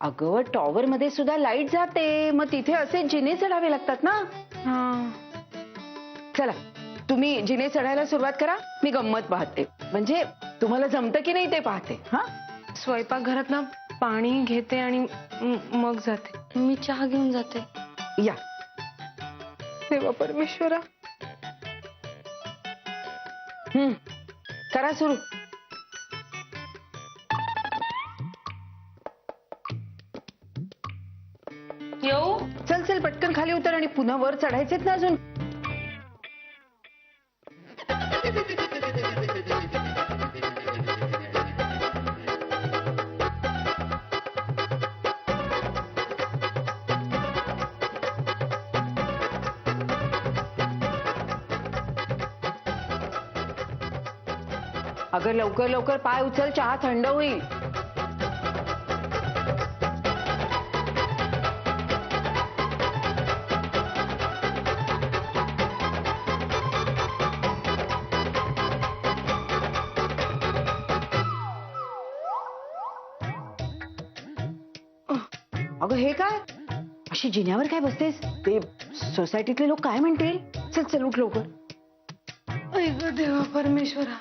अगं टॉवर मध्ये सुद्धा लाईट जाते, मग तिथे असे जिने चढावे लागतात ना. चला तुम्ही जिने चढायला सुरुवात करा, मी गंमत पाहते. म्हणजे तुम्हाला जमतं की नाही ते पाहते. हा, स्वयंपाकघरात ना पाणी घेते आणि मग जाते. मी चहा घेऊन जाते. या. देवा परमेश्वरा. करा सुरू. येऊ. चल चल पटकन खाली उतर आणि पुन्हा वर चढायचेत ना अजून. अगं लवकर लवकर पाय उचल, चहा थंड होईल. अगं हे काय अशी जिन्यावर काय बसतेस? ते सोसायटीतले लोक काय म्हणतील? चल चल उठ लवकर. ऐक देवा परमेश्वरा,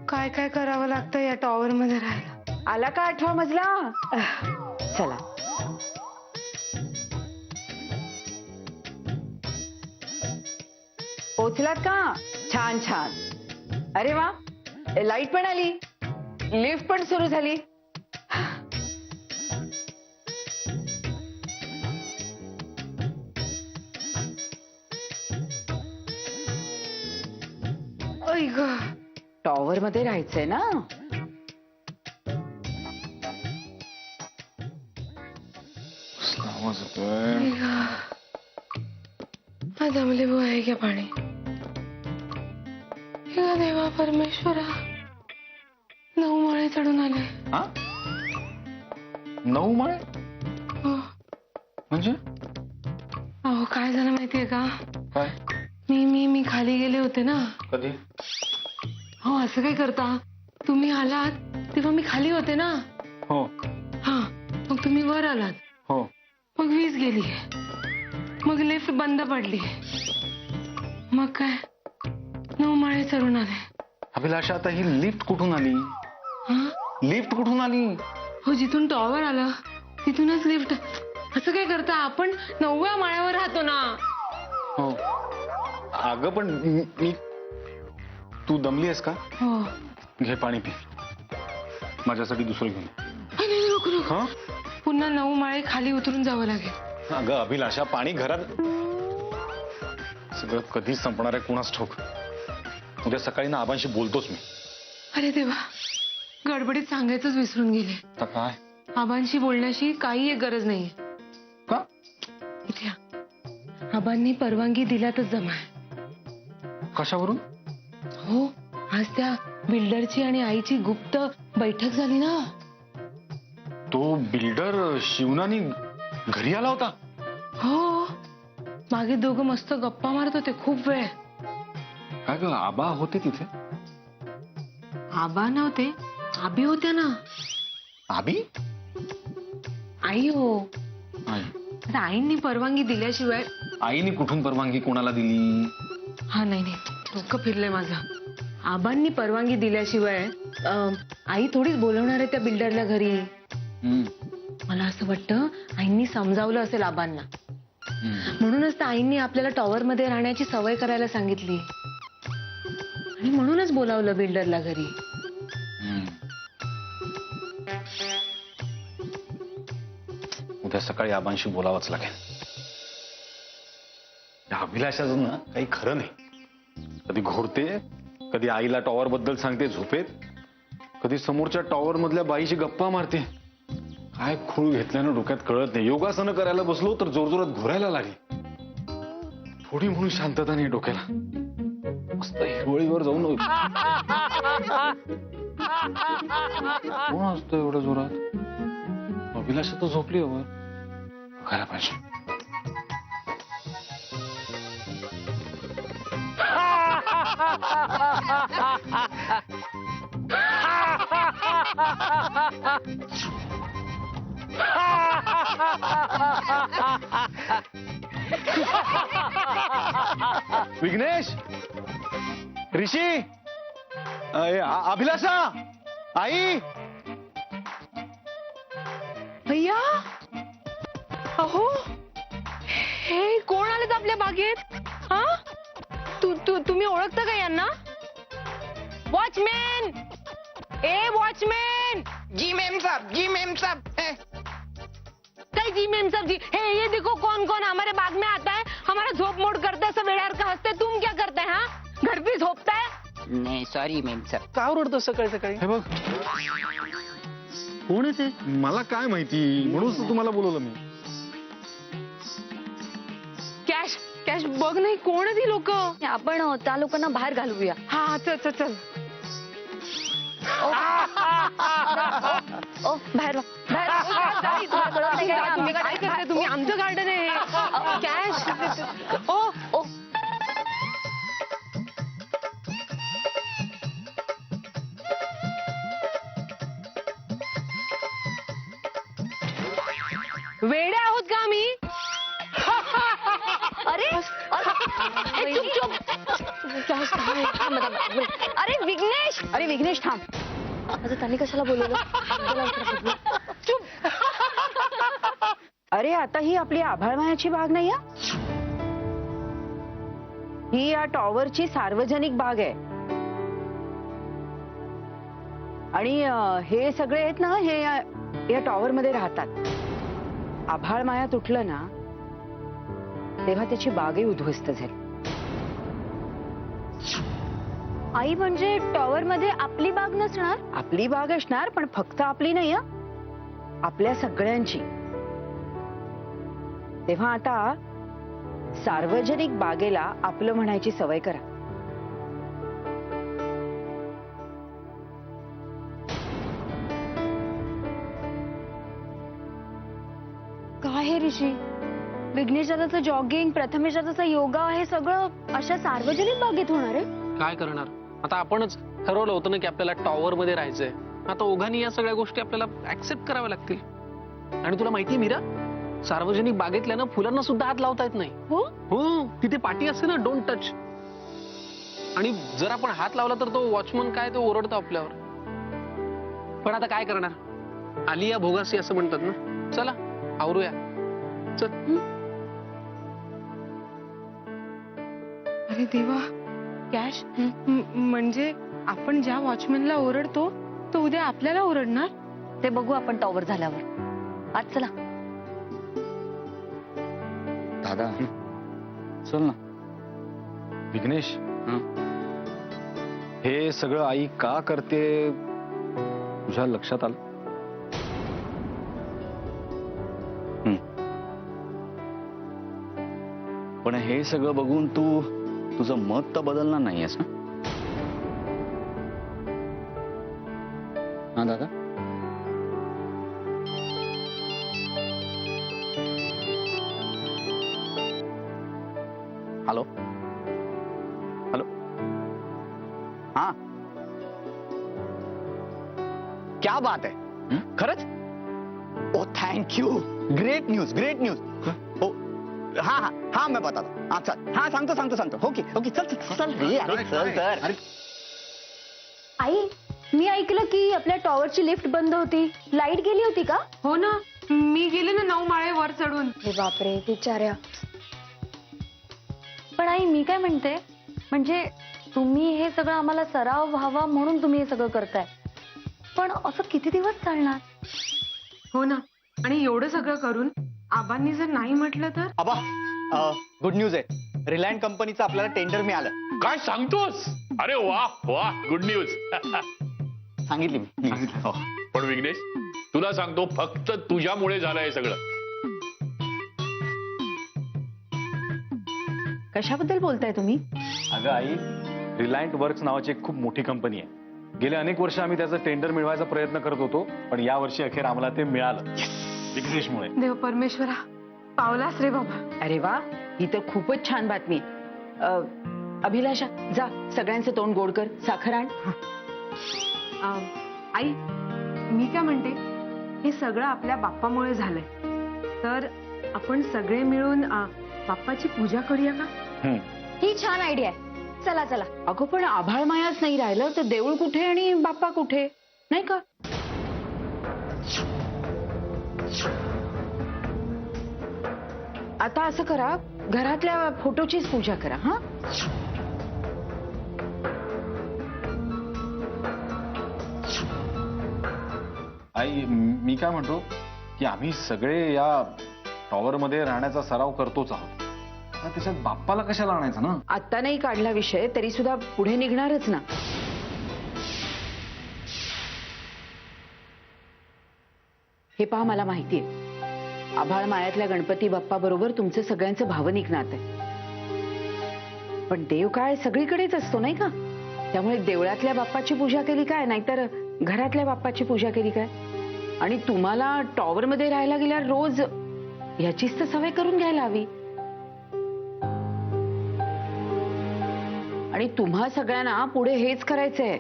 काय काय करावं लागतं या टॉवर मध्ये राहायला. आला का 8वा मजला? चला. पोचलात का? छान छान. अरे वा, लाईट पण आली, लिफ्ट पण सुरू झाली. ऐक, टॉवर मध्ये राहायचंय ना. जमले वो आहे क्या पाणी? देवा परमेश्वरा, 9 माळे चढून आले. 9 माळे हो. म्हणजे? अहो काय झालं माहितीये का? काय? मी खाली गेले होते ना. कधी? हो, असं काय करता? तुम्ही आलात तेव्हा मी खाली होते ना. हो. हा, मग तुम्ही वर आलात. हो. मग वीज गेली, मग लिफ्ट बंद पडली, मग काय 9 माळे चढून आले. अभिलाषा, आता ही लिफ्ट कुठून आली? लिफ्ट कुठून आली? हो, जिथून टॉवर आलं तिथूनच लिफ्ट. असं काय करता? आपण 9व्या माळ्यावर राहतो ना. हो. अगं पण मी तू दमली आहेस का? हो. घे पाणी पी, माझ्यासाठी दुसरं घेऊन. नाही, नको. पुन्हा 9 माळे खाली उतरून जावं लागेल. अगं अभिलाषा, पाणी घरात. सगळं कधी संपणार आहे कुणास ठाऊक. उद्या सकाळी ना आबांशी बोलतोच मी. अरे देवा, गडबडीत सांगायचंच विसरून गेले. आता काय? आबांशी बोलण्याची काही एक गरज नाहीये. का? इथे आबांनी परवानगी दिल्यातच जमाय. कशावरून? हो, आज त्या बिल्डरची आणि आईची गुप्त बैठक झाली ना. तो बिल्डर शिवनानी घरी आला होता? हो, मागे दोघं मस्त गप्पा मारत होते खूप वेळ. काय ग, आबा होते तिथे? आबा नव्हते, आबी होत्या ना. आबी? आई हो. आई? आता आईंनी परवानगी दिल्याशिवाय. आईने कुठून परवानगी कोणाला दिली? हा, नाही, डोकं फिरलंय माझं. आबांनी परवानगी दिल्याशिवाय आई थोडीच बोलवणार आहे त्या बिल्डरला घरी. मला असं वाटतं आईंनी समजावलं असेल आबांना. म्हणूनच तर आईंनी आपल्याला टॉवर मध्ये राहण्याची सवय करायला सांगितली आणि म्हणूनच बोलावलं बिल्डरला घरी. उद्या सकाळी आबांशी बोलावंच लागेल. या अभिलाषाचं ना काही खरं नाही. कधी घोरते, कधी आईला टॉवर बद्दल सांगते झोपेत, कधी समोरच्या टॉवर मधल्या बाईशी गप्पा मारते. काय खूळ घेतल्यानं डोक्यात कळत नाही. योगासनं करायला बसलो तर जोरजोरात घोरायला लागली. थोडी म्हणून शांतता नाही डोक्याला. मस्त हिरवळीवर जाऊन कोण असतं एवढं जोरात? अभिलाषा तर झोपली हवं. बघायला पाहिजे. विघ्नेश, ऋषी, अभिलाषा, आई. भैया, अहो हे कोण आलेत आपल्या बागेत? हा, तुम्ही ओळखता का यांना? वॉचमॅन, ए वॉचमॅन. जी मैम साहब, जी मैम साहब. कई जी मैम साहब जी, हे ये देखो कौन कौन हमारे बाग में आता है, हमारा झोप मोड़ करता है, सब वेड़ार का हंसते. तुम क्या करते हैं? हाँ, घर पे झोपता है. नाही सॉरी मैम साहब. का ओरडतो सकाळी सकाळी? हे बघ, कोण आहे ते? मला काय माहिती, म्हणूनच तर तुम्हाला बोलवलं मी. कॅश कॅश बघ नाही कोण आहे ती लोक. आपण त्या लोकांना बाहेर घालवूया. हा चल चल चल. ओ बाहेर वा, बाहेर वा. ताई, तुला कळत नाही का? तुम्ही काय करताय तुम्ही? आमचं गार्डन आहे. कॅश ओ ओ वेडे आहोत का आम्ही? अरे ए, चुप चुप. कॅश, थांब, थांब, थांब. अरे विघ्नेश, अरे विघ्नेश थांब. आता त्यांनी कशाला बोलवलं? चुप. अरे आता ही आपली आभाळमायाची बाग नाही हा. ही या टॉवरची सार्वजनिक बाग आहे. आणि हे सगळे आहेत ना, हे या टॉवर मध्ये राहतात. आभाळमाया तुटलं ना तेव्हा त्याची बागही उद्ध्वस्त झाली. आई म्हणजे टॉवर मध्ये आपली बाग नसणार? आपली बाग असणार, पण फक्त आपली नाही हा, आपल्या सगळ्यांची. तेव्हा आता सार्वजनिक बागेला आपलं म्हणायची सवय करा. काय हे ऋषी, विघ्नेश दादाचं जॉगिंग, प्रथमेश दादाचा योगा, हे सगळं अशा सार्वजनिक बागेत होणार आहे? काय करणार आता? आपणच ठरवलं होतं ना की आपल्याला टॉवर मध्ये राहायचंय. आता ओघांनी या सगळ्या गोष्टी आपल्याला ऍक्सेप्ट कराव्या लागतील. आणि तुला माहिती मीरा, सार्वजनिक बागेतल्या ना फुलांना सुद्धा हात लावता येत नाही. हो, तिथे पाटी असते ना, डोंट टच. आणि जर आपण हात लावला तर तो वॉचमन काय तो ओरडतो आपल्यावर. पण आता काय करणार, आलिया भोगासी असं म्हणतात ना. चला आवरूया, चल. अरे देवा, कॅश म्हणजे आपण ज्या वॉचमॅनला ओरडतो तो उद्या आपल्याला ओरडणार. ते बघू आपण टॉवर झाल्यावर. आज चला. दादा चल ना. विघ्नेश, हे सगळं आई का करते तुझ्या लक्षात आलं? पण हे सगळं बघून तू तुझं मत तर बदलणार नाहीयेस ना? हा दादा. Hello hello. हा, क्या बात आहे. खरंच? Oh thank you. Great news, great news. हो, हाँ हाँ हाँ मैं बताता. हाँ चल, हाँ सांगतो. ओके ओके, चल चल चल रे. अरे चल तर. आई, मी ऐकलं की आपल्या टॉवरची लिफ्ट बंद होती, लाईट गेली होती का? हो ना, मी गेले ना 9 माळे वर चढून. हे बापरे, बिचाऱ्या. पण आई मी काय म्हणते, म्हणजे तुम्ही हे सगळं आम्हाला सराव व्हावा म्हणून तुम्ही हे सगळं करताय, पण असं किती दिवस चालणार? हो ना, आणि एवढं सगळं करून आबांनी जर नाही म्हटलं तर? आबा, गुड न्यूज आहे. रिलायन्स कंपनीचं आपल्याला टेंडर मिळालं. काय सांगतोस? अरे वा वा, गुड न्यूज. सांगितली मी. हो. पण विघ्नेश, तुला सांगतो, फक्त तुझ्यामुळे झालंय सगळं. कशाबद्दल बोलताय तुम्ही? अगं आई, रिलायन्स वर्क्स नावाची एक खूप मोठी कंपनी आहे. गेले अनेक वर्ष आम्ही त्याचं टेंडर मिळवायचा प्रयत्न करत होतो, पण या वर्षी अखेर आम्हाला ते मिळालं विघ्नेशमुळे. देव परमेश्वरा, पावलास रे बाबा. अरे वा, ही तर खूपच छान बातमी. अभिलाषा, जा सगळ्यांचं तोंड गोड कर, साखर आण. आई मी काय म्हणते, हे सगळं आपल्या बाप्पामुळे झालंय, तर आपण सगळे मिळून बाप्पाची पूजा करूया का? ही छान आयडिया आहे. चला चला. अगं पण आभाळ मायाच नाही राहिलं तर देऊळ कुठे आणि बाप्पा कुठे, नाही का? आता असं करा, घरातल्या फोटोचीच पूजा करा. हा, आई मी काय म्हणतो की आम्ही सगळे या टॉवर मध्ये राहण्याचा सराव करतोच आहोत. आता त्याच्यात बाप्पाला कशाला आणायचं ना? आत्ता नाही काढला विषय तरी सुद्धा पुढे निघणारच ना. हे पहा, मला माहितीये आभाळ मायातल्या गणपती बाप्पा बरोबर तुमचं सगळ्यांचं भावनिक नातं आहे, पण देव काय सगळीकडेच असतो नाही का? त्यामुळे देवळातल्या बाप्पाची पूजा केली काय, नाहीतर घरातल्या बाप्पाची पूजा केली काय? आणि तुम्हाला टॉवर मध्ये राहायला गेल्यावर रोज याचीच तर सवय करून घ्यायला हवी. आणि तुम्हा सगळ्यांना पुढे हेच करायचंय,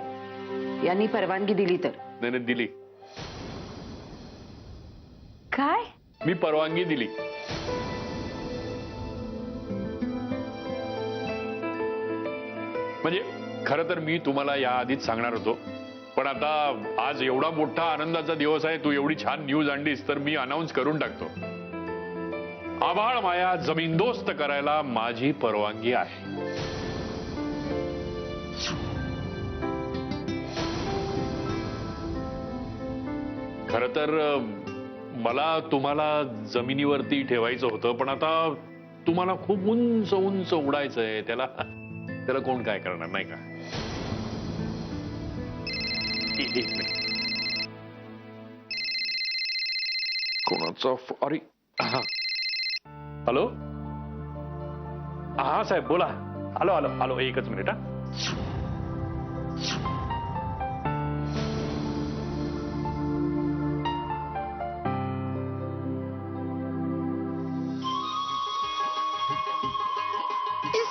यांनी परवानगी दिली तर. नाही दिली, काय? मी परवानगी दिली. म्हणजे खरं तर मी तुम्हाला या आधीच सांगणार होतो, पण आता आज एवढा मोठा आनंदाचा दिवस आहे, तू एवढी छान न्यूज आणलीस तर मी अनाऊन्स करून टाकतो. आभाळ माया जमीनदोस्त करायला माझी परवानगी आहे. खरं तर मला तुम्हाला जमिनीवरती ठेवायचं होतं, पण आता तुम्हाला खूप उंच उंच उडायचंय, त्याला त्याला कोण काय करणार नाही का? एक मिनिट. कोणाचा अरे हा, हॅलो, हा साहेब बोला. आलो आलो आलो, एकच मिनिट. हा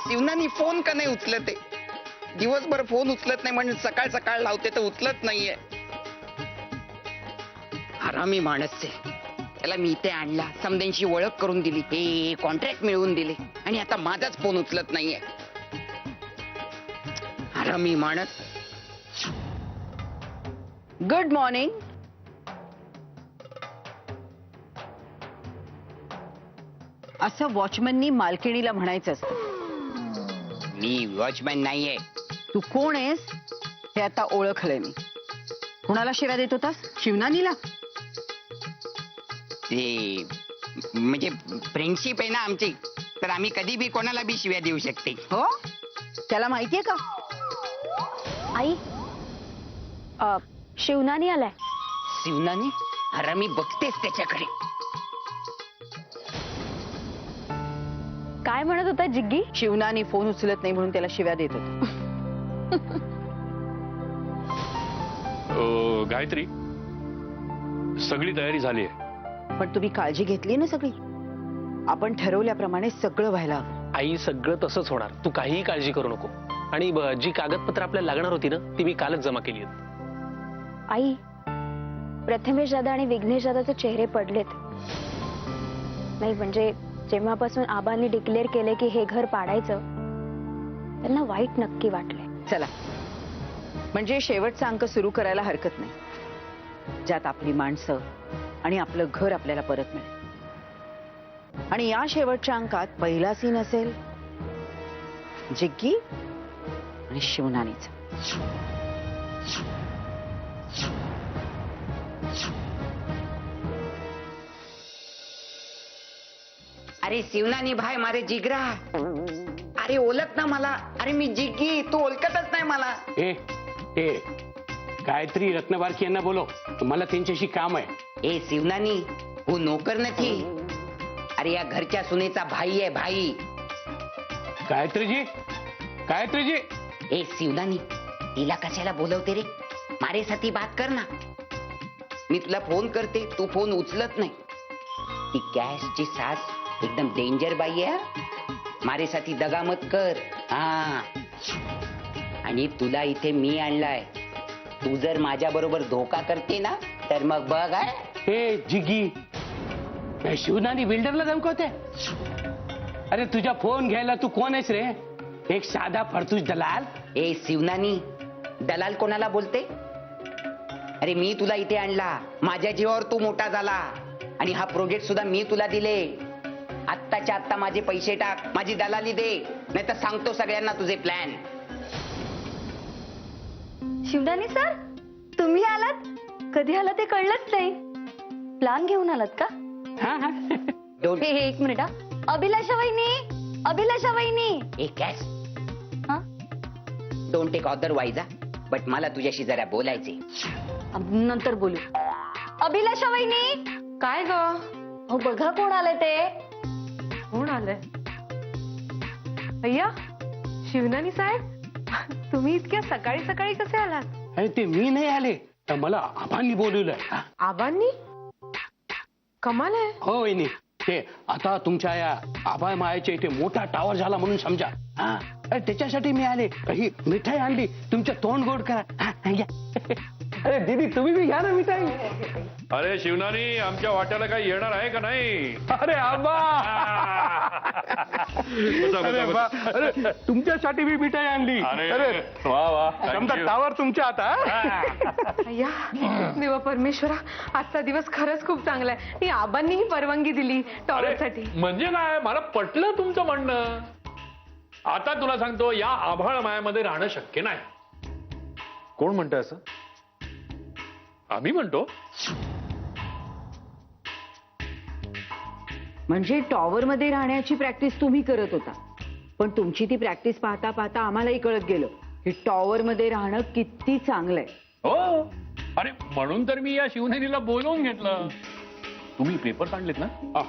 शिवनानी फोन का नाही उचलत आहे? दिवसभर फोन उचलत नाही, म्हणजे सकाळ सकाळ लावते तर उचलत नाहीये. हरामी माणूस आहे. त्याला मी इथे आणला, समद्यांशी ओळख करून दिली, हे कॉन्ट्रॅक्ट मिळवून दिले, आणि आता माझाच फोन उचलत नाहीये. हरामी माणूस. Good morning. असं वॉचमननी मालकिणीला म्हणायचं असतं. मी वॉचमॅन नाहीये. तू कोण आहेस हे आता ओळखलंय मी. कुणाला शिव्या देत होतास? शिवनानीला? ते म्हणजे फ्रेंडशिप आहे ना आमची, तर आम्ही कधी बी कोणाला बी शिव्या देऊ शकते. हो, त्याला माहितीये का? आई, शिवनानी आलाय. शिवनाने? हरामी, बघतेस त्याच्याकडे. काय म्हणत होता जिग्गी? शिवनानी फोन उचलत नाही म्हणून त्याला शिव्या देत होता. गायत्री, सगळी तयारी झाली आहे. पण तुम्ही काळजी घेतली ना सगळी? आपण ठरवल्याप्रमाणे सगळं व्हायला हवं. आई सगळं तसंच होणार, तू काहीही काळजी करू नको. आणि जी कागदपत्र आपल्याला लागणार होती ना, ती मी कालच जमा केली आहेत. आई, प्रथमेश दादा आणि विघ्नेश दादाचे चेहरे पडलेत. नाही म्हणजे जेव्हापासून आबांनी डिक्लेअर केले की हे घर पाडायचं, त्यांना वाईट नक्की वाटलंय. चला, म्हणजे शेवटचा अंक सुरू करायला हरकत नाही, ज्यात आपली माणसं आणि आपलं घर आपल्याला परत मिळेल. आणि या शेवटच्या अंकात पहिला सीन असेल जिग्गी आणि शिवनानीचा. अरे शिवनानी भाई, मारे जिगरा, अरे ओळख ना मला. अरे मी जिग्गी, तू ओळखतच नाही मला. ए गायत्री रत्नबारकी यांना बोलो, मला त्यांच्याशी काम आहे. ए शिवनानी, वो नोकर नथी. अरे या घरच्या सुनेचा भाई आहे, भाई. गायत्रीजी, गायत्रीजी. ए शिवनानी, तिला कशाला बोलवते रे? माझ्यासाठी बात कर ना. मी तुला फोन करते, तू फोन उचलत नाही. ती कॅशची सास एकदम डेंजर बाई आहे. माझ्यासाठी दगा मत कर. हा, आणि तुला इथे मी आणलाय तू जर माझ्या बरोबर धोका करते ना तर मग बघ आहे. हे जिगी हे शिवनानी बिल्डरला धमकवते. अरे तुझा फोन घ्यायला तू कोण आहेस रे? एक साधा फडतूस दलाल. ए शिवनानी, दलाल कोणाला बोलते? अरे मी तुला इथे आणला, माझ्या जीवावर तू मोठा झाला आणि हा प्रोजेक्ट सुद्धा मी तुला दिले. आत्ताच्या आत्ता माझे पैसे टाक, माझी दलाली दे, नाही तर सांगतो सगळ्यांना तुझे प्लॅन. शिवदानी सर, तुम्ही आलात? कधी आलात ते कळलंच नाही. प्लान घेऊन आलात का? हा हा डोंट हे एक मिनिट हा. अभिलाषा वहिनी, अभिलाषा वहिनी. ए कॅश, हा? डोंट टेक अदरवाईज बट मला तुझ्याशी जरा बोलायचे. नंतर बोलू. अभिलाषा वहिनी. काय ग? अहो बघा कोण आलंय ते. कोण आलंय? अय्या, शिवनानी साहेब, तुम्ही इतक्या सकाळी सकाळी कसे आलात? अरे ते मी नाही आले, तर मला आबांनी बोलवलंय. आबांनी? कमाल आहे. हो वहिनी, ते आता तुमच्या या आबाळ मायाच्या इथे मोठा टावर झाला म्हणून समजा. हा, अरे त्याच्यासाठी मी आले. काही मिठाई आणली, तुमचं तोंड गोड करा. हा, घ्या. अरे दीदी तुम्ही बी घ्या ना मिठाई. अरे शिवनानी, आमच्या वाट्याला काही येणार आहे का नाही? अरे आबा, अरे बा, अरे तुमच्यासाठी मी मिठाई आणली. अरे वा वा, समजा टावर तुमच्या आता. अय्या, देवा परमेश्वरा, आजचा दिवस खरंच खूप चांगला आहे. ही आबांनीही परवानगी दिली टॉवरसाठी. म्हणजे काय, मला पटलं तुमचं म्हणणं. आता तुला सांगतो, या आभाळ मायामध्ये राहणं शक्य नाही. कोण म्हणतंय असं? आम्ही म्हणतो. म्हणजे टॉवर मध्ये राहण्याची प्रॅक्टिस तुम्ही करत होता, पण तुमची ती प्रॅक्टिस पाहता पाहता आम्हालाही कळत गेलं की टॉवर मध्ये राहणं किती चांगलंय. हो, अरे म्हणून तर मी या शिवनेरीला बोलवून घेतलं. तुम्ही पेपर्स आणलेत ना?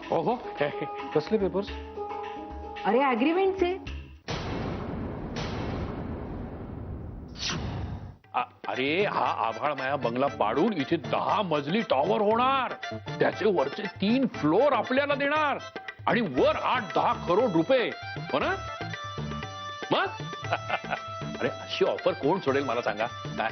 हो हो. कसले पेपर्स? अरे अग्रीमेंटचे. अरे हा आभाळ माया बंगला पाडून इथे 10 मजली टॉवर होणार. त्याचे वरचे 3 फ्लोर आपल्याला देणार आणि वर 8-10 करोड रुपये. हो ना? मग अरे अशी ऑफर कोण सोडेल मला सांगा. काय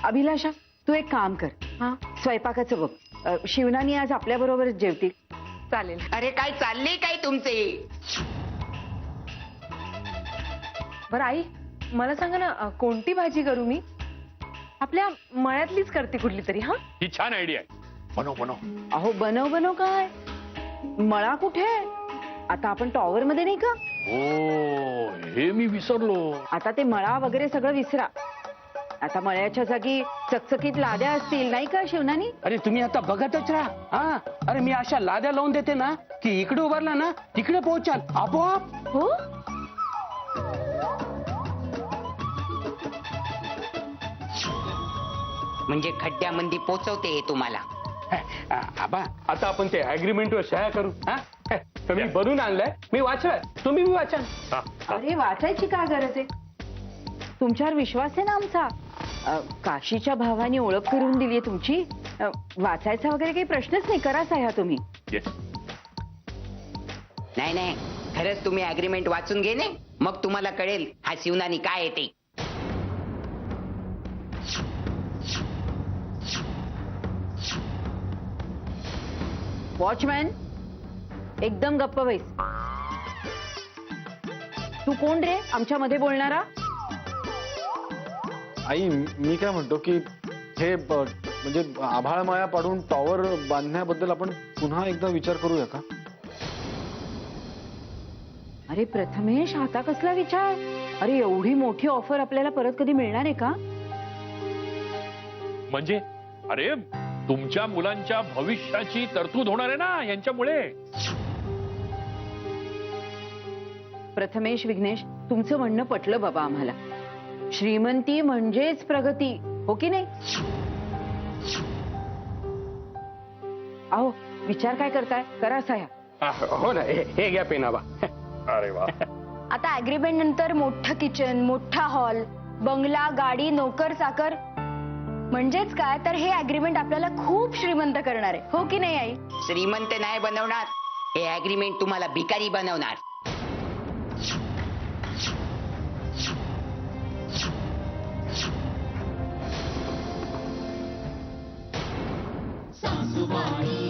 अभिलाषा, तू एक काम कर. हा, स्वयंपाकाचं बघ. शिवनानी आज आपल्या बरोबरच जेवतील. चालेल. अरे काय चालले काय तुमचे? बरं आई, मला सांगा ना, कोणती भाजी करू मी? आपल्या मळ्यातलीच करते कुठली तरी. हा, ही छान आयडिया आहे. बनव बनव. अहो बनव बनव काय, मळा कुठे? आता आपण टॉवर मध्ये नाही का? हो, हे मी विसरलो. आता ते मळा वगैरे सगळं विसरा. आता मळ्याच्या जागी चकचकीत लाद्या असतील नाही का शिवनानी? अरे तुम्ही आता बघतच राहा. हा, अरे मी अशा लाद्या लावून देते ना की इकडे उभारला ना तिकडे पोहोचाल आपोआप. हो, म्हणजे खड्ड्यामध्ये पोचवते हे तुम्हाला. आबा, आता आपण ते अग्रीमेंट वर सह्या करू. हा, मी बनवून आणलंय, मी वाचलाय, तुम्ही बी वाचा. अरे वाचायची काय गरज आहे? तुमच्यावर विश्वास आहे ना आमचा. काशीच्या भावाने ओळख करून दिलीये तुमची. वाचायचा वगैरे काही प्रश्नच नाही. कराच आहे तुम्ही. Yes. नाही नाही, खरंच तुम्ही अग्रीमेंट वाचून घे ने, मग तुम्हाला कळेल हा शिवनानी काय आहे ते. वॉचमॅन, एकदम गप्प बैस. तू कोण रे आमच्या मध्ये बोलणारा? आई, मी काय म्हणतो की हे म्हणजे आभाळ माया पाडून टॉवर बांधण्याबद्दल आपण पुन्हा एकदा विचार करूया का? अरे प्रथमेश, आता कसला विचार? अरे एवढी मोठी ऑफर आपल्याला परत कधी मिळणार आहे का? म्हणजे अरे तुमच्या मुलांच्या भविष्याची तरतूद होणार आहे ना यांच्यामुळे. प्रथमेश, विघ्नेश, तुमचं म्हणणं पटलं बाबा आम्हाला. श्रीमंती म्हणजेच प्रगती, हो की नाही? अहो, विचार काय करताय? करा सह्या. हो ना, हे घ्या पेन आबा. अरे वा. आता अग्रीमेंट नंतर मोठं किचन, मोठा हॉल, बंगला, गाडी, नोकर चाकर. म्हणजेच काय तर हे अग्रीमेंट आपल्याला खूप श्रीमंत करणार आहे, हो की नाही आई? श्रीमंत नाही बनवणार, हे अग्रीमेंट तुम्हाला भिकारी बनवणार. सुवाणी